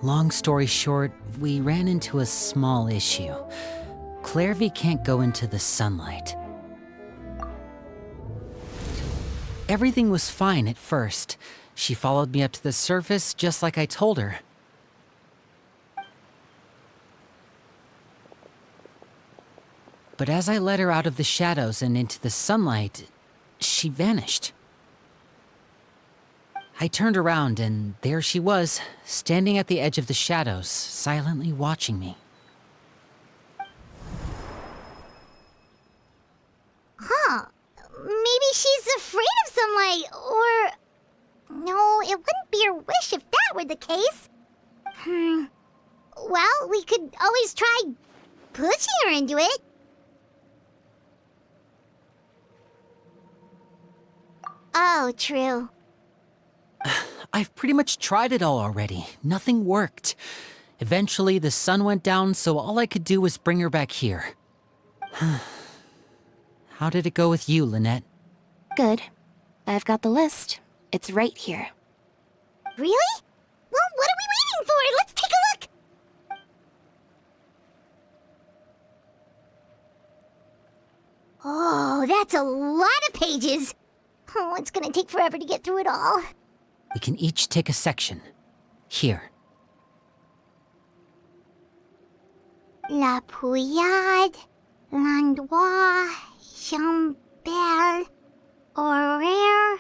Long story short, we ran into a small issue. Clairvy can't go into the sunlight. Everything was fine at first. She followed me up to the surface just like I told her. But as I led her out of the shadows and into the sunlight, she vanished. I turned around and there she was, standing at the edge of the shadows, silently watching me. Huh. Maybe she's afraid of sunlight, or... No, it wouldn't be her wish if that were the case. Well, we could always try pushing her into it. Oh, true. I've pretty much tried it all already. Nothing worked. Eventually, the sun went down, so all I could do was bring her back here. How did it go with you, Lynette? Good. I've got the list. It's right here. Really? Well, what are we waiting for? Let's take a look! Oh, that's a lot of pages. Oh, it's gonna take forever to get through it all. We can each take a section. Here. La Pouillade, l'endroit, Chambel, horaire.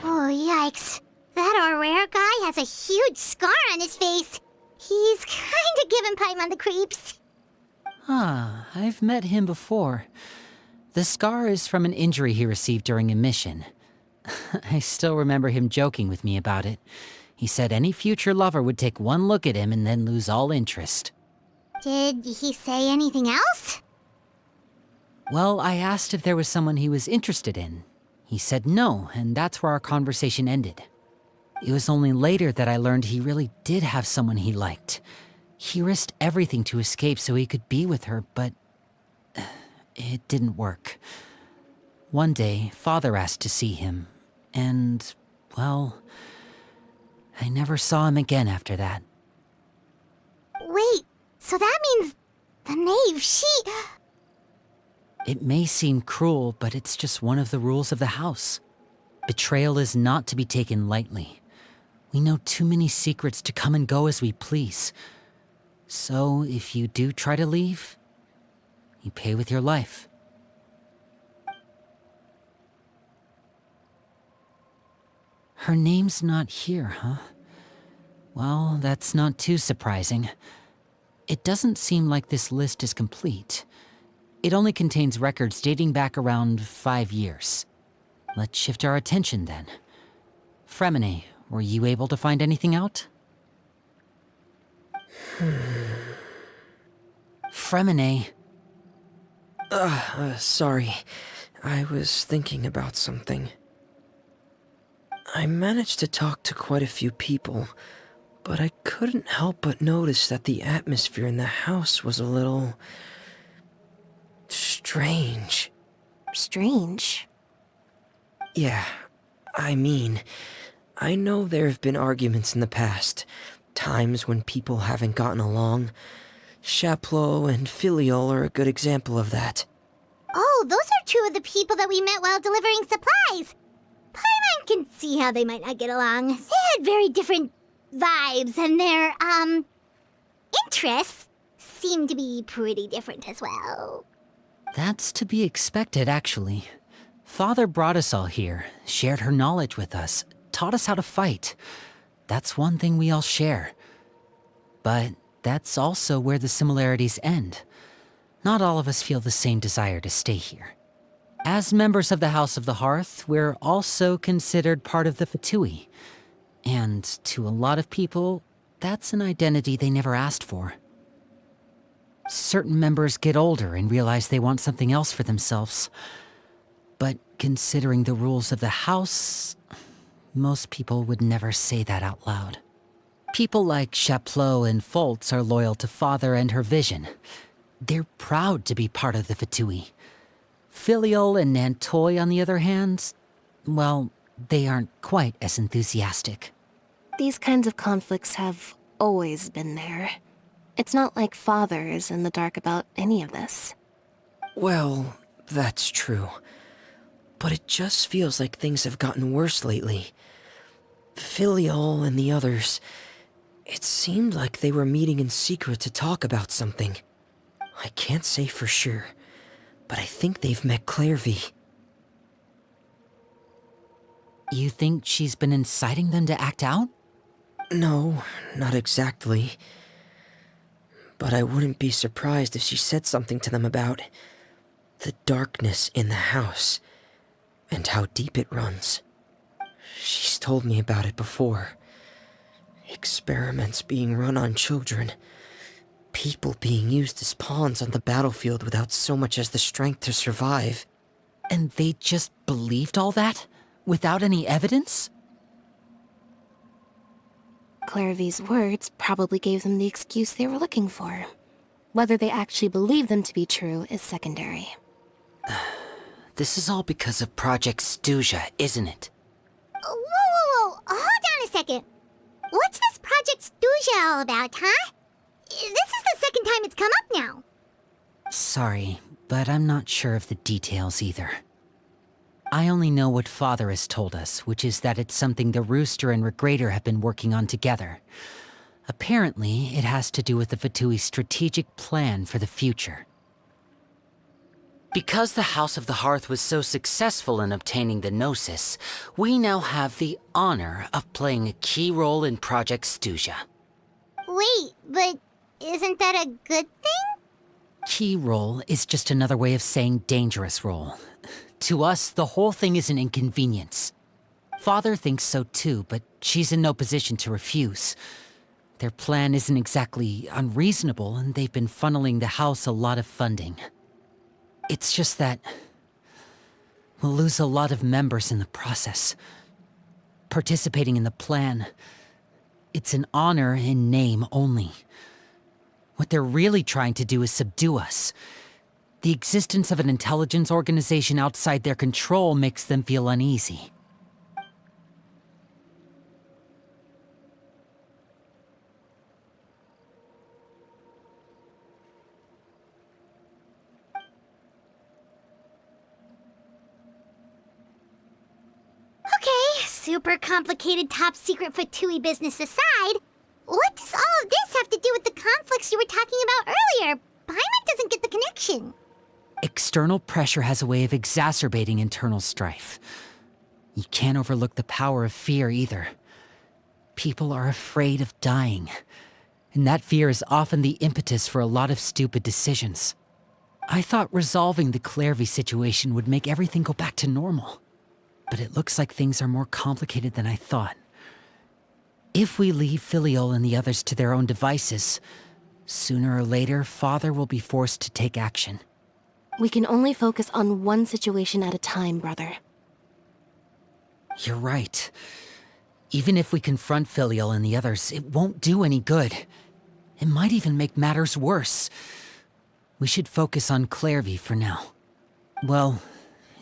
Oh, yikes. That horaire guy has a huge scar on his face. He's kinda giving Paimon the creeps. Ah, I've met him before. The scar is from an injury he received during a mission. I still remember him joking with me about it. He said any future lover would take one look at him and then lose all interest. Did he say anything else? Well, I asked if there was someone he was interested in. He said no, and that's where our conversation ended. It was only later that I learned he really did have someone he liked. He risked everything to escape so he could be with her, but it didn't work. One day, Father asked to see him, and, well, I never saw him again after that. Wait, so that means the knave, she... It may seem cruel, but it's just one of the rules of the house. Betrayal is not to be taken lightly. We know too many secrets to come and go as we please. So, if you do try to leave, you pay with your life. Her name's not here, huh? Well, that's not too surprising. It doesn't seem like this list is complete. It only contains records dating back around 5 years. Let's shift our attention then. Fremine, were you able to find anything out? Fremine. Sorry. I was thinking about something. I managed to talk to quite a few people, but I couldn't help but notice that the atmosphere in the house was a little... strange. Strange? Yeah, I mean, I know there have been arguments in the past, times when people haven't gotten along. Chaplot and Filiol are a good example of that. Oh, those are two of the people that we met while delivering supplies. Paimon can see how they might not get along. They had very different vibes, and their, interests seem to be pretty different as well. That's to be expected, actually. Father brought us all here, shared her knowledge with us, taught us how to fight. That's one thing we all share. But that's also where the similarities end. Not all of us feel the same desire to stay here. As members of the House of the Hearth, we're also considered part of the Fatui. And to a lot of people, that's an identity they never asked for. Certain members get older and realize they want something else for themselves. But considering the rules of the house, most people would never say that out loud. People like Chaplot and Foltz are loyal to Father and her vision. They're proud to be part of the Fatui. Filial and Nantoy, on the other hand, well, they aren't quite as enthusiastic. These kinds of conflicts have always been there. It's not like Father is in the dark about any of this. Well, that's true. But it just feels like things have gotten worse lately. Filial and the others, it seemed like they were meeting in secret to talk about something. I can't say for sure, but I think they've met Clairvy. You think she's been inciting them to act out? No, not exactly. But I wouldn't be surprised if she said something to them about the darkness in the house and how deep it runs. She's told me about it before. Experiments being run on children. People being used as pawns on the battlefield without so much as the strength to survive. And they just believed all that? Without any evidence? Clairvy's words probably gave them the excuse they were looking for. Whether they actually believe them to be true is secondary. This is all because of Project Stuja, isn't it? Whoa. Hold on a second. What's this Project Stuja all about, huh? This is the second time it's come up now. Sorry, but I'm not sure of the details either. I only know what Father has told us, which is that it's something the Rooster and Regrator have been working on together. Apparently, it has to do with the Fatui's strategic plan for the future. Because the House of the Hearth was so successful in obtaining the Gnosis, we now have the honor of playing a key role in Project Stuja. Wait, but isn't that a good thing? Key role is just another way of saying dangerous role. To us, the whole thing is an inconvenience. Father thinks so too, but she's in no position to refuse. Their plan isn't exactly unreasonable, and they've been funneling the house a lot of funding. It's just that we'll lose a lot of members in the process. Participating in the plan, it's an honor in name only. What they're really trying to do is subdue us. The existence of an intelligence organization outside their control makes them feel uneasy. Super complicated top secret Fatui business aside, what does all of this have to do with the conflicts you were talking about earlier? Paimon doesn't get the connection. External pressure has a way of exacerbating internal strife. You can't overlook the power of fear either. People are afraid of dying, and that fear is often the impetus for a lot of stupid decisions. I thought resolving the Clairvy situation would make everything go back to normal. But it looks like things are more complicated than I thought. If we leave Filial and the others to their own devices, sooner or later, Father will be forced to take action. We can only focus on one situation at a time, brother. You're right. Even if we confront Filial and the others, it won't do any good. It might even make matters worse. We should focus on Clairvy for now. Well,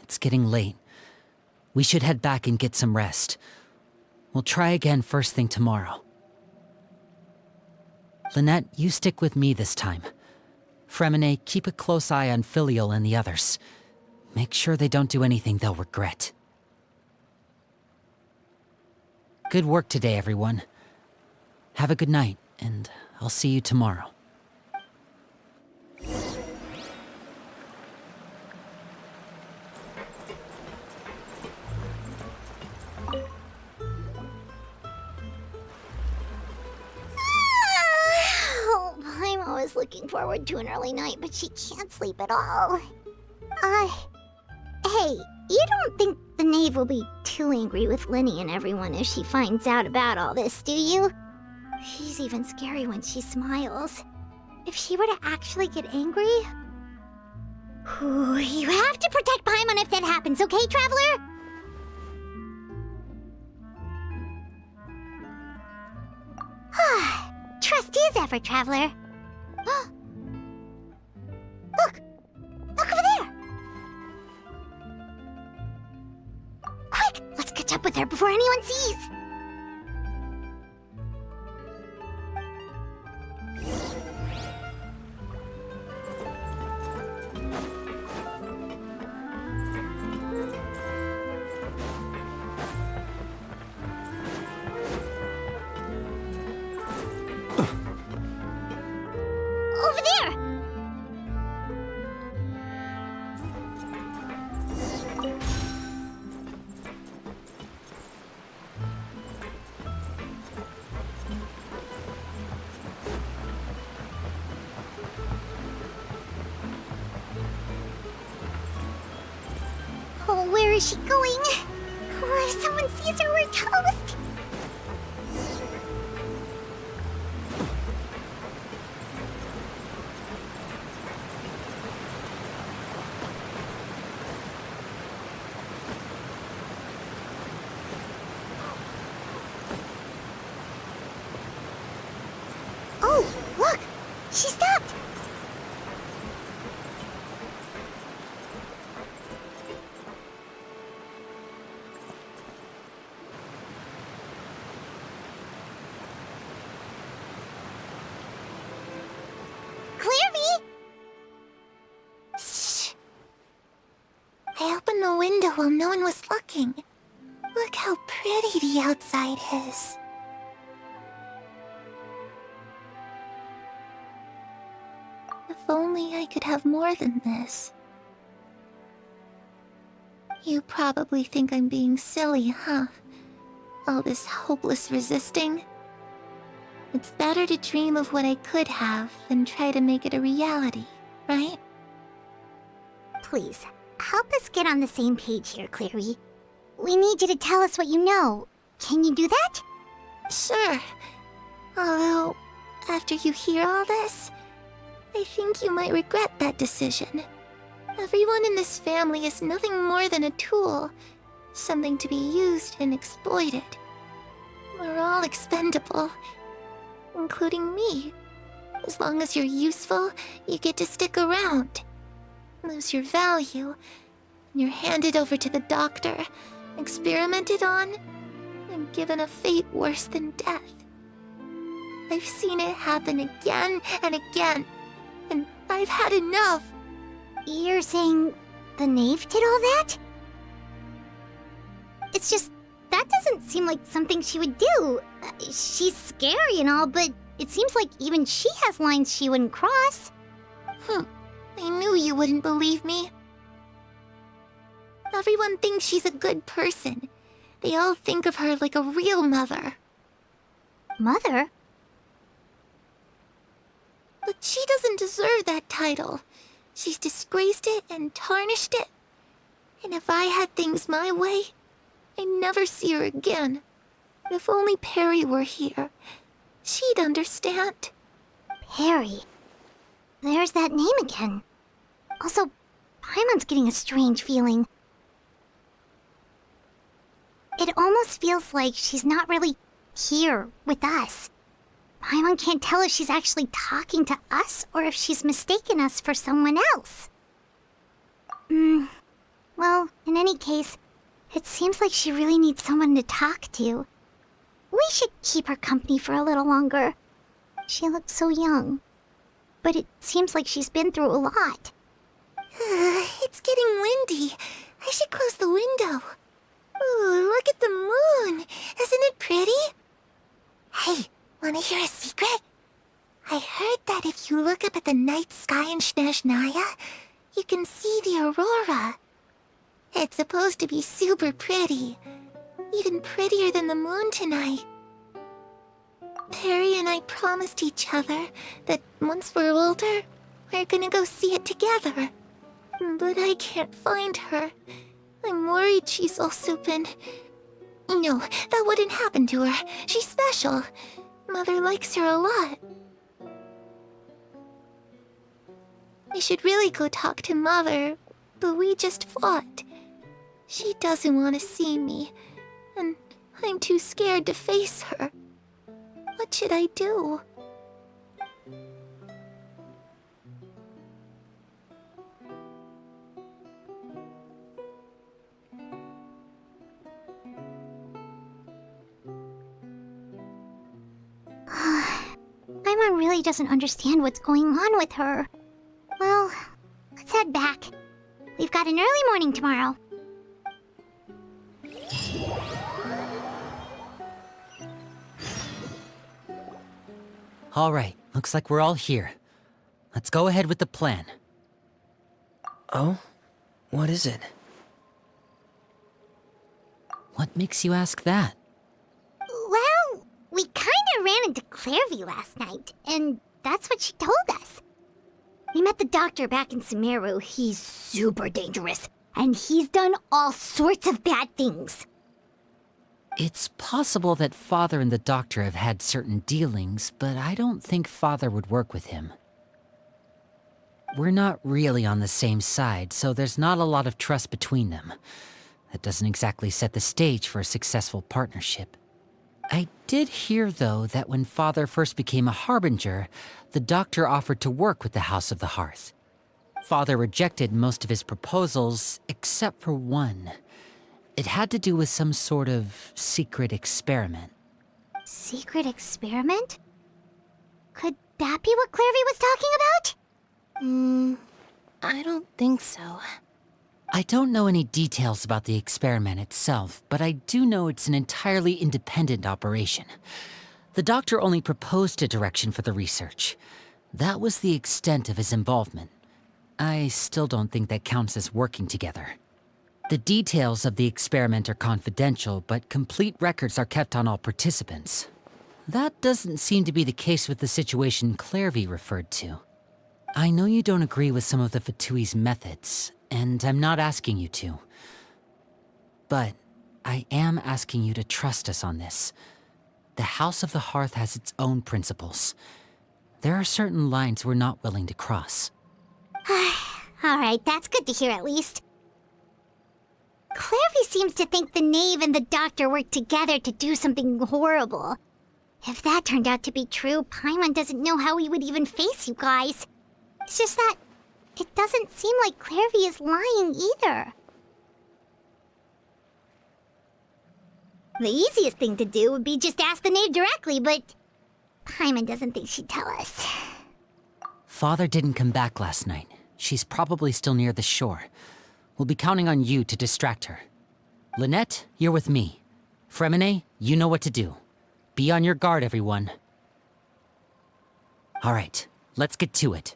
it's getting late. We should head back and get some rest. We'll try again first thing tomorrow. Lynette, you stick with me this time. Fremine, keep a close eye on Filial and the others. Make sure they don't do anything they'll regret. Good work today, everyone. Have a good night, and I'll see you tomorrow. Paimon was looking forward to an early night, but she can't sleep at all. Hey, you don't think the knave will be too angry with Linny and everyone if she finds out about all this, do you? She's even scary when she smiles. If she were to actually get angry... You have to protect Paimon if that happens, okay, Traveler? offer, Traveler. Look! Look over there! Quick! Let's catch up with her before anyone sees! Over there! Oh, where is she going? Oh, if someone sees her, we're toast! Oh, look! She stopped! Clearvy! Shh! I opened the window while no one was looking. Look how pretty the outside is. If only I could have more than this. You probably think I'm being silly, huh? All this hopeless resisting? It's better to dream of what I could have than try to make it a reality, right? Please, help us get on the same page here, Clary. We need you to tell us what you know. Can you do that? Sure. Although, after you hear all this, I think you might regret that decision. Everyone in this family is nothing more than a tool, something to be used and exploited. We're all expendable, including me. As long as you're useful, you get to stick around. Lose your value, and you're handed over to the doctor, experimented on, and given a fate worse than death. I've seen it happen again and again, and I've had enough. You're saying the knave did all that? It's just, that doesn't seem like something she would do. She's scary and all, but it seems like even she has lines she wouldn't cross. I knew you wouldn't believe me. Everyone thinks she's a good person. They all think of her like a real mother. Mother? But she doesn't deserve that title. She's disgraced it and tarnished it. And if I had things my way, I'd never see her again. If only Perry were here, she'd understand. Perry? There's that name again. Also, Paimon's getting a strange feeling. It almost feels like she's not really here with us. Paimon can't tell if she's actually talking to us or if she's mistaken us for someone else. Well, in any case, it seems like she really needs someone to talk to. We should keep her company for a little longer. She looks so young. But it seems like she's been through a lot. It's getting windy. I should close the window. Ooh, look at the moon. Isn't it pretty? Hey, wanna hear a secret? I heard that if you look up at the night sky in Snezhnaya, you can see the aurora. It's supposed to be super pretty. Even prettier than the moon tonight. Perry and I promised each other that once we're older, we're gonna go see it together. But I can't find her. I'm worried she's also been... No, that wouldn't happen to her. She's special. Mother likes her a lot. I should really go talk to Mother, but we just fought. She doesn't want to see me, and I'm too scared to face her. What should I do? Paimon really doesn't understand what's going on with her. Well, let's head back. We've got an early morning tomorrow. All right, looks like we're all here. Let's go ahead with the plan. Oh? What is it? What makes you ask that? Well, we kinda ran into Clairvy last night, and that's what she told us. We met the doctor back in Sumeru. He's super dangerous, and he's done all sorts of bad things. It's possible that Father and the Doctor have had certain dealings, but I don't think Father would work with him. We're not really on the same side, so there's not a lot of trust between them. That doesn't exactly set the stage for a successful partnership. I did hear, though, that when Father first became a Harbinger, the Doctor offered to work with the House of the Hearth. Father rejected most of his proposals, except for one. It had to do with some sort of secret experiment. Secret experiment? Could that be what Clairvy was talking about? I don't think so. I don't know any details about the experiment itself, but I do know it's an entirely independent operation. The Doctor only proposed a direction for the research. That was the extent of his involvement. I still don't think that counts as working together. The details of the experiment are confidential, but complete records are kept on all participants. That doesn't seem to be the case with the situation Clairvy referred to. I know you don't agree with some of the Fatui's methods, and I'm not asking you to. But I am asking you to trust us on this. The House of the Hearth has its own principles. There are certain lines we're not willing to cross. Alright, that's good to hear at least. Clairvy seems to think the Knave and the Doctor worked together to do something horrible. If that turned out to be true, Paimon doesn't know how we would even face you guys. It's just that it doesn't seem like Clairvy is lying either. The easiest thing to do would be just ask the Knave directly, but Paimon doesn't think she'd tell us. Father didn't come back last night. She's probably still near the shore. We'll be counting on you to distract her. Lynette, you're with me. Fremine, you know what to do. Be on your guard, everyone. All right, let's get to it.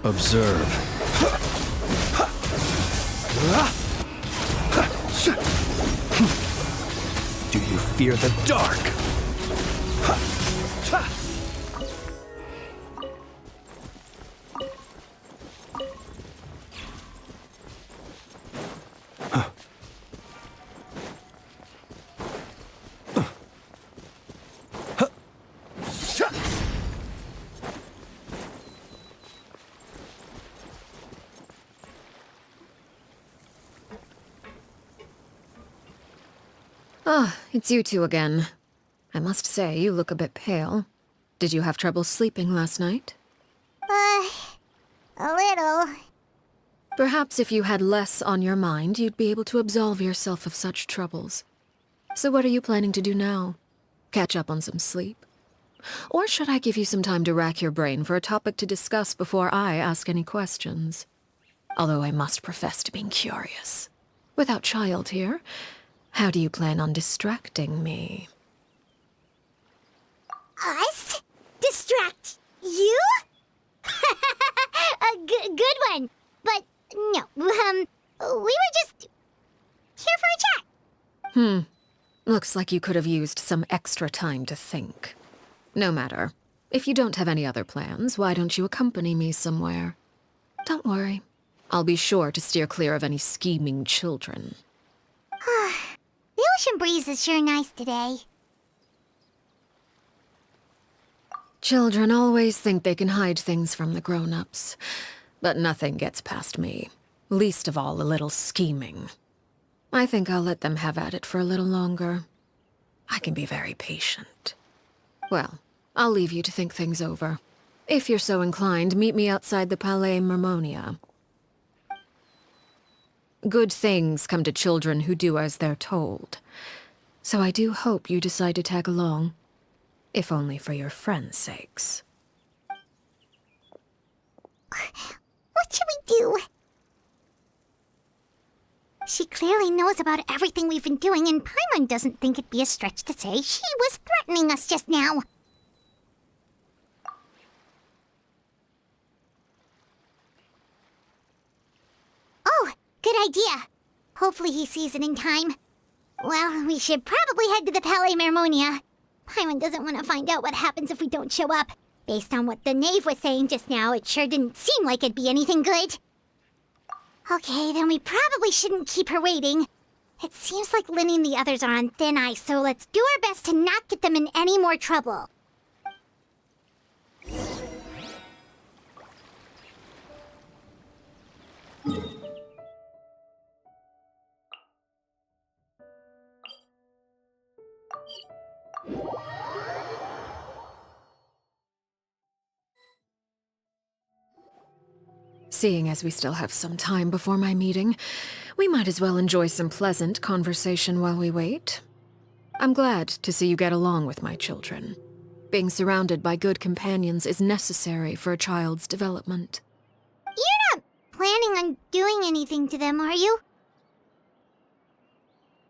Observe. Do you fear the dark? Ah, it's you two again. I must say, you look a bit pale. Did you have trouble sleeping last night? A little. Perhaps if you had less on your mind, you'd be able to absolve yourself of such troubles. So what are you planning to do now? Catch up on some sleep? Or should I give you some time to rack your brain for a topic to discuss before I ask any questions? Although I must profess to being curious. Without Child here, how do you plan on distracting me? Us? Distract you? A good one. But no, we were just here for a chat. Look, looks like you could have used some extra time to think. No matter. If you don't have any other plans, why don't you accompany me somewhere? Don't worry. I'll be sure to steer clear of any scheming children. The ocean breeze is sure nice today. Children always think they can hide things from the grown-ups. But nothing gets past me. Least of all a little scheming. I think I'll let them have at it for a little longer. I can be very patient. Well, I'll leave you to think things over. If you're so inclined, meet me outside the Palais Mermonia. Good things come to children who do as they're told. So I do hope you decide to tag along. If only for your friends' sakes. What should we do? She clearly knows about everything we've been doing, and Paimon doesn't think it'd be a stretch to say she was threatening us just now. Oh, good idea. Hopefully he sees it in time. Well, we should probably head to the Palais Mermonia. Paimon doesn't want to find out what happens if we don't show up. Based on what the knave was saying just now, it sure didn't seem like it'd be anything good. Okay, then we probably shouldn't keep her waiting. It seems like Linny and the others are on thin ice, so let's do our best to not get them in any more trouble. Seeing as we still have some time before my meeting, we might as well enjoy some pleasant conversation while we wait. I'm glad to see you get along with my children. Being surrounded by good companions is necessary for a child's development. You're not planning on doing anything to them, are you?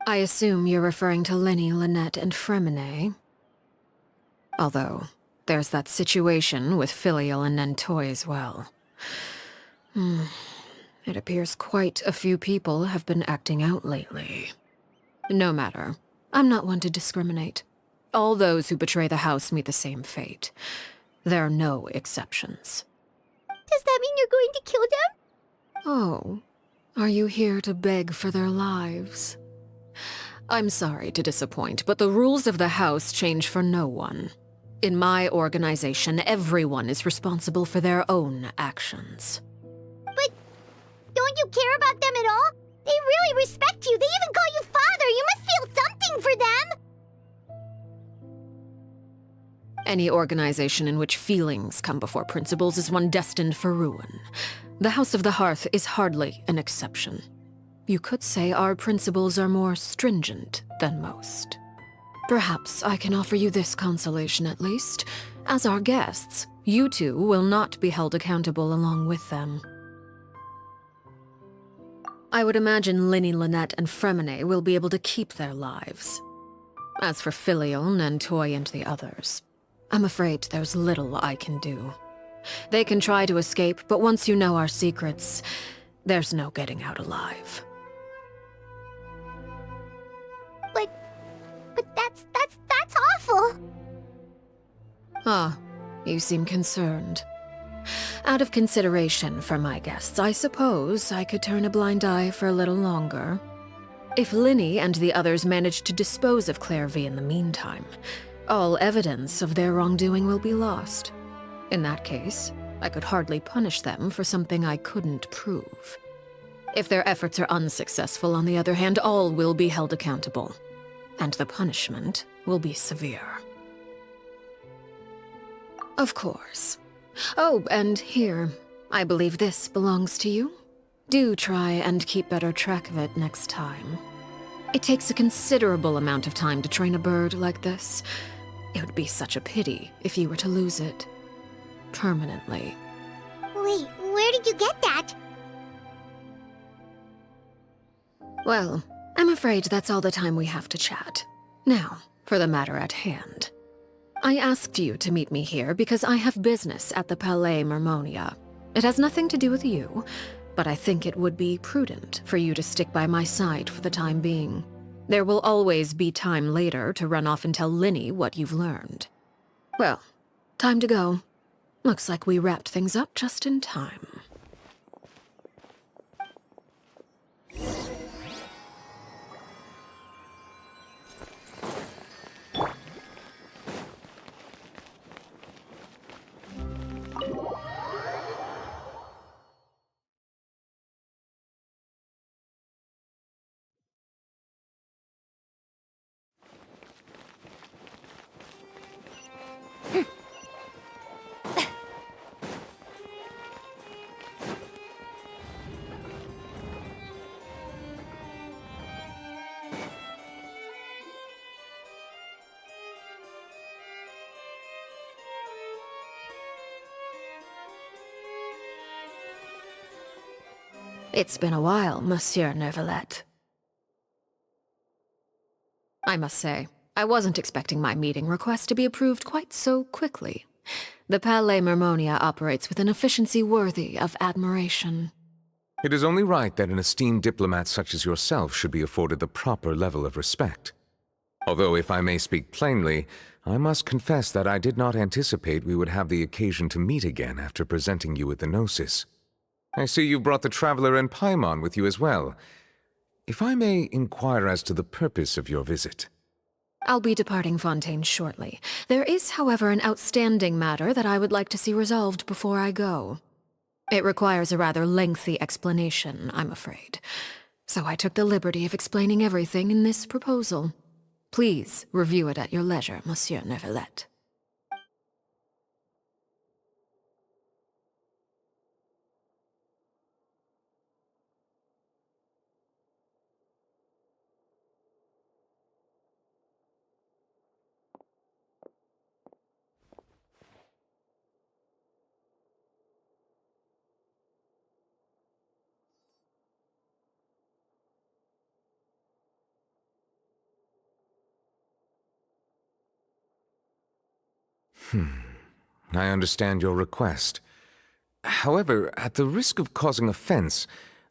I assume you're referring to Linny, Lynette, and Fremine. Although, there's that situation with Filial and Nentoy as well. It appears quite a few people have been acting out lately. No matter. I'm not one to discriminate. All those who betray the house meet the same fate. There are no exceptions. Does that mean you're going to kill them? Oh, are you here to beg for their lives? I'm sorry to disappoint, but the rules of the house change for no one. In my organization, everyone is responsible for their own actions. But don't you care about them at all? They really respect you. They even call you father. You must feel something for them. Any organization in which feelings come before principles is one destined for ruin. The House of the Hearth is hardly an exception. You could say our principles are more stringent than most. Perhaps I can offer you this consolation at least. As our guests, you two will not be held accountable along with them. I would imagine Linny, Lynette, and Fremine will be able to keep their lives. As for Filial, Nentoy, and the others, I'm afraid there's little I can do. They can try to escape, but once you know our secrets, there's no getting out alive. But that's awful. Ah, you seem concerned. Out of consideration for my guests, I suppose I could turn a blind eye for a little longer. If Linny and the others manage to dispose of Clairvy in the meantime, all evidence of their wrongdoing will be lost. In that case, I could hardly punish them for something I couldn't prove. If their efforts are unsuccessful, on the other hand, all will be held accountable. And the punishment will be severe. Of course. Oh, and here, I believe this belongs to you. Do try and keep better track of it next time. It takes a considerable amount of time to train a bird like this. It would be such a pity if you were to lose it. Permanently. Wait, where did you get that? Well, I'm afraid that's all the time we have to chat. Now, for the matter at hand. I asked you to meet me here because I have business at the Palais Mermonia. It has nothing to do with you, but I think it would be prudent for you to stick by my side for the time being. There will always be time later to run off and tell Linny what you've learned. Well, time to go. Looks like we wrapped things up just in time. It's been a while, Monsieur Neuvillette. I must say, I wasn't expecting my meeting request to be approved quite so quickly. The Palais Mermonia operates with an efficiency worthy of admiration. It is only right that an esteemed diplomat such as yourself should be afforded the proper level of respect. Although, if I may speak plainly, I must confess that I did not anticipate we would have the occasion to meet again after presenting you with the Gnosis. I see you brought the Traveler and Paimon with you as well. If I may inquire as to the purpose of your visit. I'll be departing Fontaine shortly. There is, however, an outstanding matter that I would like to see resolved before I go. It requires a rather lengthy explanation, I'm afraid. So I took the liberty of explaining everything in this proposal. Please review it at your leisure, Monsieur Neuvillette. I understand your request. However, at the risk of causing offense,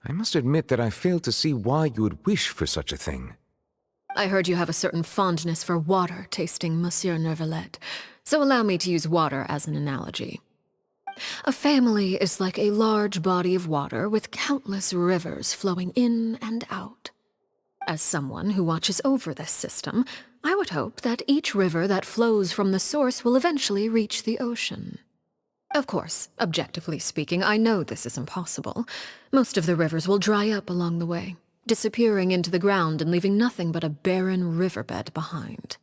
I must admit that I fail to see why you would wish for such a thing. I heard you have a certain fondness for water tasting, Monsieur Neuvillette, so allow me to use water as an analogy. A family is like a large body of water with countless rivers flowing in and out. As someone who watches over this system, I would hope that each river that flows from the source will eventually reach the ocean. Of course, objectively speaking, I know this is impossible. Most of the rivers will dry up along the way, disappearing into the ground and leaving nothing but a barren riverbed behind.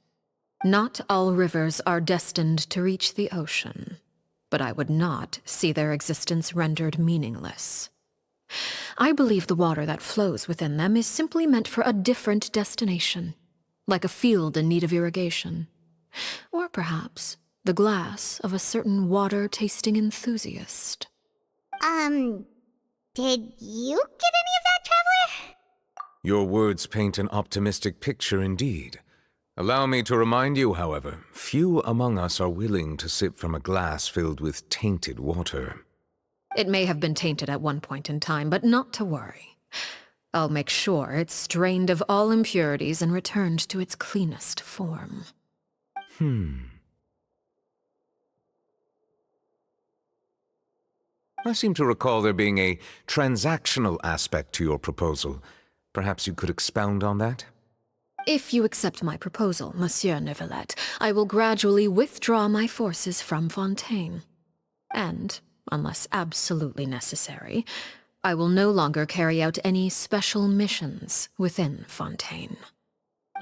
Not all rivers are destined to reach the ocean, but I would not see their existence rendered meaningless. I believe the water that flows within them is simply meant for a different destination, like a field in need of irrigation. Or perhaps the glass of a certain water-tasting enthusiast. Did you get any of that, Traveler? Your words paint an optimistic picture indeed. Allow me to remind you, however, few among us are willing to sip from a glass filled with tainted water. It may have been tainted at one point in time, but not to worry. I'll make sure it's strained of all impurities and returned to its cleanest form. I seem to recall there being a transactional aspect to your proposal. Perhaps you could expound on that? If you accept my proposal, Monsieur Neuvillette, I will gradually withdraw my forces from Fontaine. And, unless absolutely necessary, I will no longer carry out any special missions within Fontaine.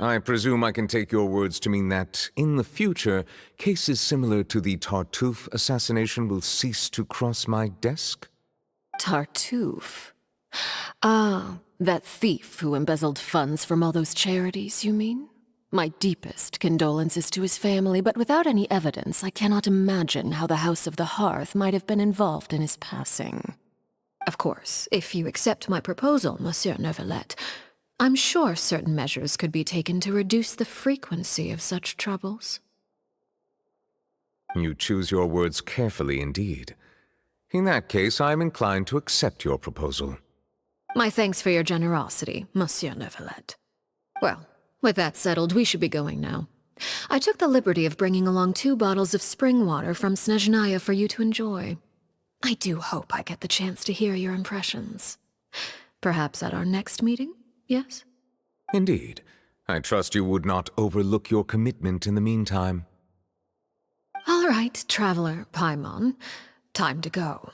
I presume I can take your words to mean that, in the future, cases similar to the Tartuffe assassination will cease to cross my desk? Tartuffe? Ah, that thief who embezzled funds from all those charities, you mean? My deepest condolences to his family, but without any evidence, I cannot imagine how the House of the Hearth might have been involved in his passing. Of course, if you accept my proposal, Monsieur Neuvillette, I'm sure certain measures could be taken to reduce the frequency of such troubles. You choose your words carefully indeed. In that case, I am inclined to accept your proposal. My thanks for your generosity, Monsieur Neuvillette. Well, With that settled, we should be going now. I took the liberty of bringing along 2 bottles of spring water from Snezhnaya for you to enjoy. I do hope I get the chance to hear your impressions. Perhaps at our next meeting, yes? Indeed. I trust you would not overlook your commitment in the meantime. All right, Traveler Paimon. Time to go.